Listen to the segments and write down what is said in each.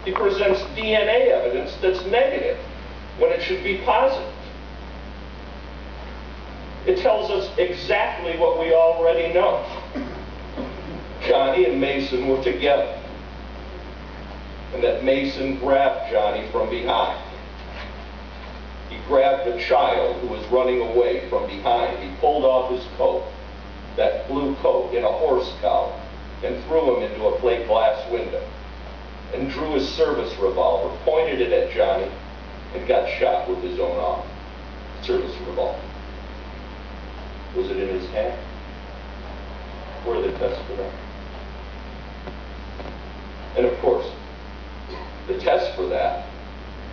He presents DNA evidence that's negative when it should be positive. It tells us exactly what we already know. Johnny and Mason were together, and that Mason grabbed Johnny from behind. He grabbed a child who was running away from behind. He pulled off his coat, that blue coat in a horse collar, and threw him into a plate glass window, and drew his service revolver, pointed it at Johnny, and got shot with his own arm. Service revolver. Was it in his hand? Where are the tests for that? And of course, the tests for that,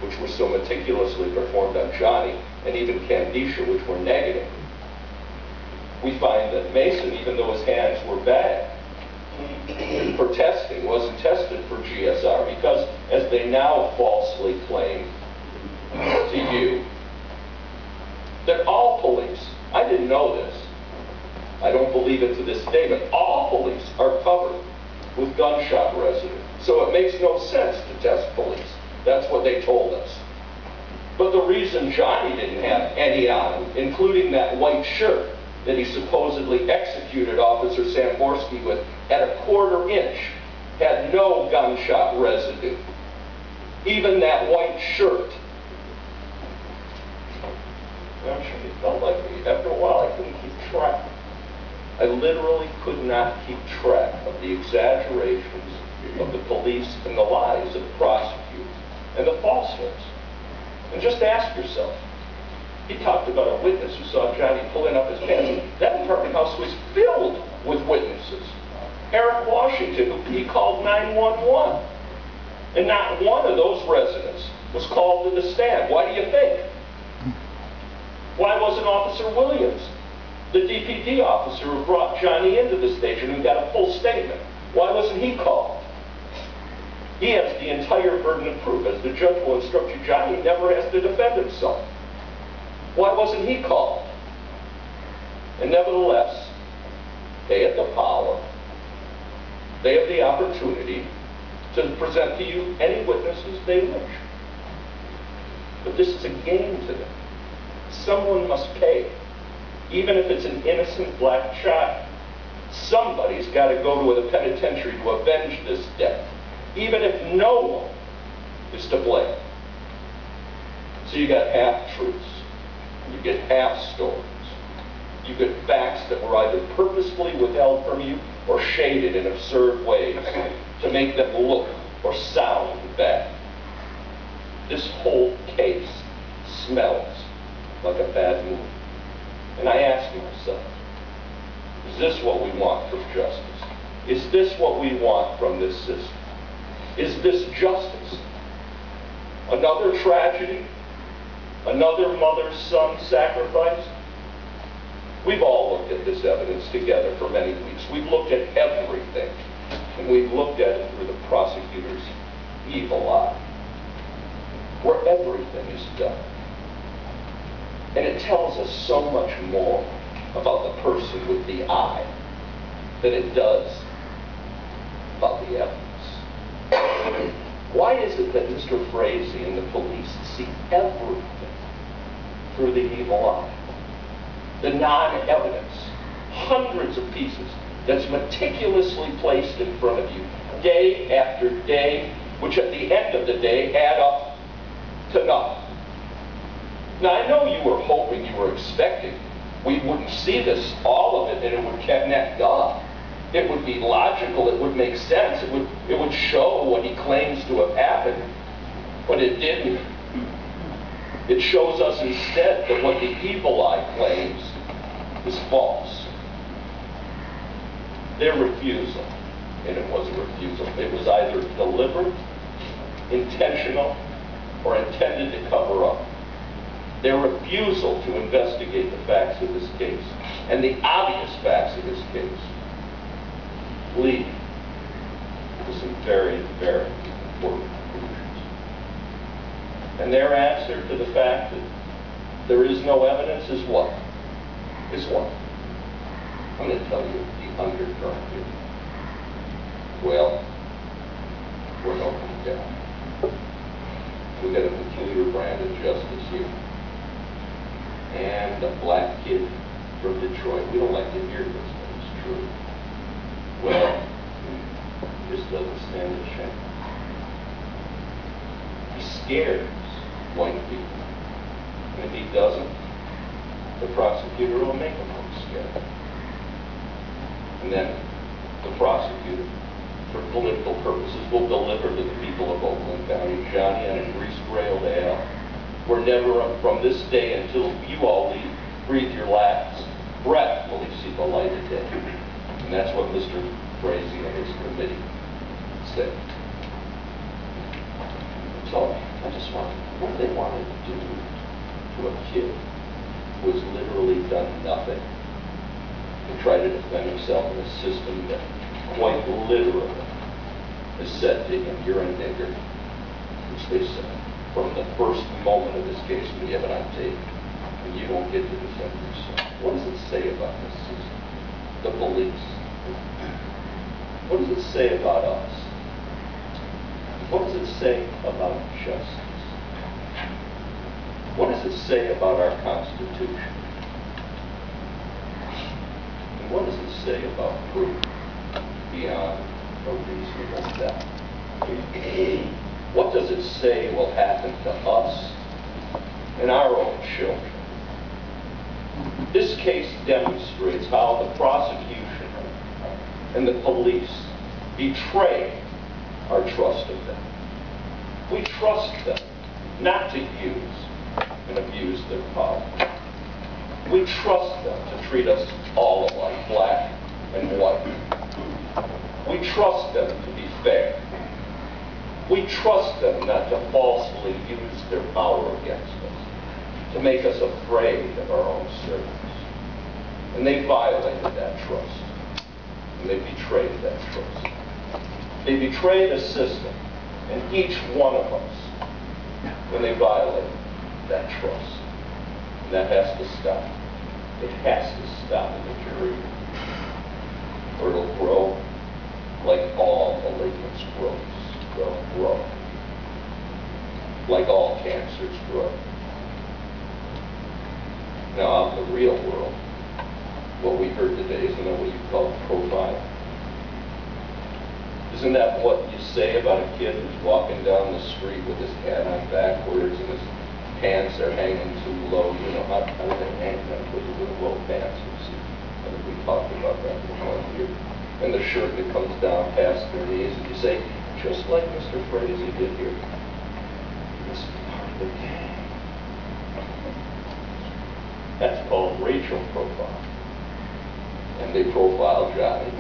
which were so meticulously performed on Johnny, and even Candicia, which were negative, we find that Mason, even though his hands were bad, for testing, wasn't tested for GSR, because, as they now falsely claim to you, that all police, I didn't know this, I don't believe it to this day, but all police are covered with gunshot residue. So it makes no sense to test police. That's what they told us. But the reason Johnny didn't have any on him, including that white shirt that he supposedly executed Officer Samborski with at a quarter inch, had no gunshot residue. Even that white shirt. I'm sure you felt like me. After a while, I couldn't keep track. I literally could not keep track of the exaggerations of the police and the lies of the prosecutors and the falsehoods. And just ask yourself, he talked about a witness who saw Johnny pulling up his pants. That apartment house was filled with witnesses. Eric Washington, who he called 911. And not one of those residents was called to the stand. Why do you think? Why wasn't Officer Williams, the DPD officer who brought Johnny into the station and got a full statement, why wasn't he called? He has the entire burden of proof. As the judge will instruct you, Johnny never has to defend himself. Why wasn't he called? And nevertheless, they have the power, they have the opportunity to present to you any witnesses they wish. But this is a game to them. Someone must pay. Even if it's an innocent black child, somebody's got to go to the penitentiary to avenge this death, even if no one is to blame. So you got half-truths, you get half-stories, you get facts that were either purposefully withheld from you or shaded in absurd ways to make them look or sound bad. This whole case smells like a bad movie. And I ask myself, is this what we want from justice? Is this what we want from this system? Is this justice? Another tragedy? Another mother-son sacrifice? We've all looked at this evidence together for many weeks. We've looked at everything, and we've looked at it through the prosecutor's evil eye, where everything is done. And it tells us so much more about the person with the eye than it does about the evidence. Why is it that Mr. Frazee and the police see everything through the evil eye? The non-evidence, hundreds of pieces that's meticulously placed in front of you day after day, which at the end of the day add up to nothing. Now, I know you were hoping, you were expecting we wouldn't see this, all of it, and it would connect up. It would be logical, it would make sense, it would show what he claims to have happened, but it didn't. It shows us instead that what the evil eye claims is false. Their refusal, and it was a refusal, it was either deliberate, intentional, or intended to cover up. Their refusal to investigate the facts of this case, and the obvious facts of this case, lead to some very, very important conclusions. And their answer to the fact that there is no evidence is what? Is what? I'm going to tell you the undercurrent here. Well, we're going to down. we got a peculiar brand of justice here. And a black kid from Detroit. We don't like to hear this, but it's true. Well, he just doesn't stand a chance. He scares white people. And if he doesn't, the prosecutor will make him look scared. And then the prosecutor, for political purposes, will deliver to the people of Oakland County, Johnny and a greased railed ale. We're never, from this day until you all leave, breathe your last breath will you see the light of day. And that's what Mr. Frazee and his committee said. So I just want, what they wanted to do to a kid who has literally done nothing to try to defend himself in a system that quite literally has said to him, you're a nigger, which they said from the first moment of this case. We have it on tape, and you don't get to defend yourself. What does it say about this system? The police. What does it say about us? What does it say about justice? What does it say about our Constitution? And what does it say about proof beyond a reasonable doubt? What does it say will happen to us and our own children? This case demonstrates how the prosecution and the police betray our trust of them. We trust them not to use and abuse their power. We trust them to treat us all alike, black and white. We trust them to be fair. We trust them not to falsely use their power against us, to make us afraid of our own servants. And they violated that trust. And they betrayed that trust. They betrayed a system, and each one of us, when they violate that trust. And that has to stop. It has to stop in the jury, or it'll grow like all malignance grows. They'll grow. Like all cancers grow. Now, out in the real world, what we heard today, isn't that what you call profile? Isn't that what you say about a kid who's walking down the street with his hat on backwards and his pants are hanging too low? You know, how do they hang them with low pants? You see, I think we talked about that before here. And the shirt that comes down past their knees, and you say, just like Mr. Frazee did here, this is part of the game. That's called racial profile. And they profile Johnny,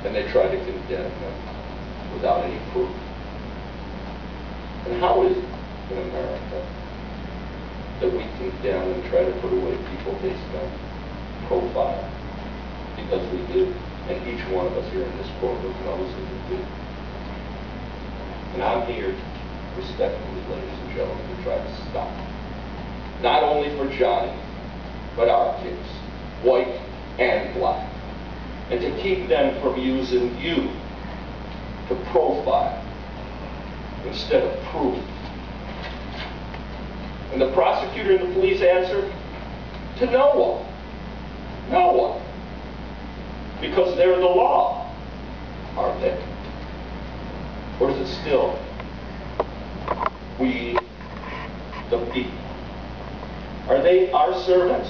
and they try to condemn him without any proof. And how is it in America that we condemn and try to put away people based on profile? Because we do, and each one of us here in this courtroom knows that we do. And I'm here, respectfully, ladies and gentlemen, to try to stop it. Not only for Johnny, but our kids, white and black. And to keep them from using you to profile instead of proof. And the prosecutor and the police answer, to no one. No one. Because they're the law, aren't they? Or is it still we, the people? Are they our servants?